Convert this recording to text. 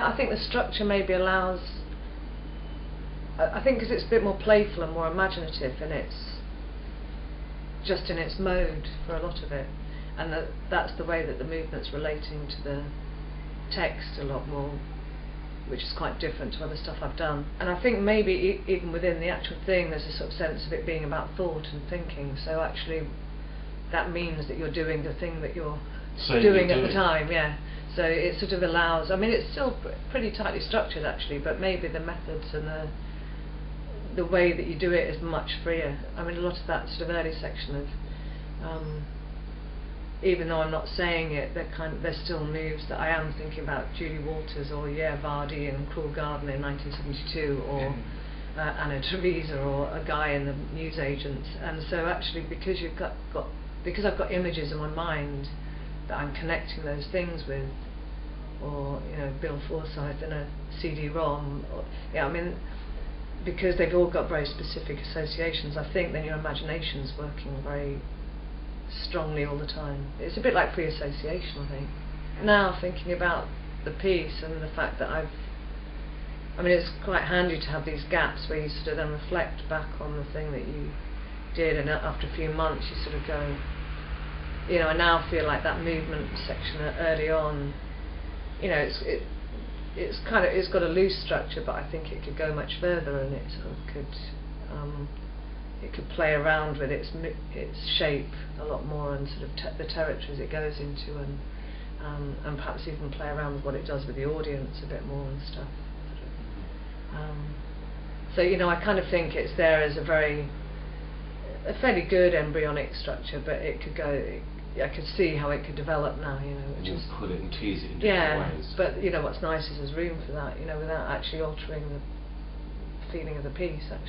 I think the structure maybe allows, I think because it's a bit more playful and more imaginative in its, just in its mode for a lot of it, and that's the way that the movement's relating to the text a lot more, which is quite different to other stuff I've done. And I think maybe even within the actual thing there's a sort of sense of it being about thought and thinking, so actually that means that you're doing the thing that you're doing at the time, yeah. So it sort of allows, I mean it's still pretty tightly structured actually, but maybe the methods and the way that you do it is much freer. I mean a lot of that sort of early section of, even though I'm not saying it, they're still moves that I am thinking about Julie Walters or Vardy in Cruel Garden in 1972, or Anna Teresa, or a guy in the Newsagents. And so actually because because I've got images in my mind that I'm connecting those things with, or Bill Forsyth in a CD-ROM, I mean because they've all got very specific associations, I think then your imagination's working very strongly all the time. It's a bit like free association, I think. Now thinking about the piece and the fact that I mean it's quite handy to have these gaps where you sort of then reflect back on the thing that you did, and after a few months you sort of go, I now feel like that movement section early on, it's got a loose structure, but I think it could go much further, and it sort of could play around with its shape a lot more, and sort of the territories it goes into, and perhaps even play around with what it does with the audience a bit more and stuff. So I kind of think it's there as a fairly good embryonic structure, but it could go. I could see how it could develop now, which is pull it and tease it in different ways. But what's nice is there's room for that, without actually altering the feeling of the piece. Actually.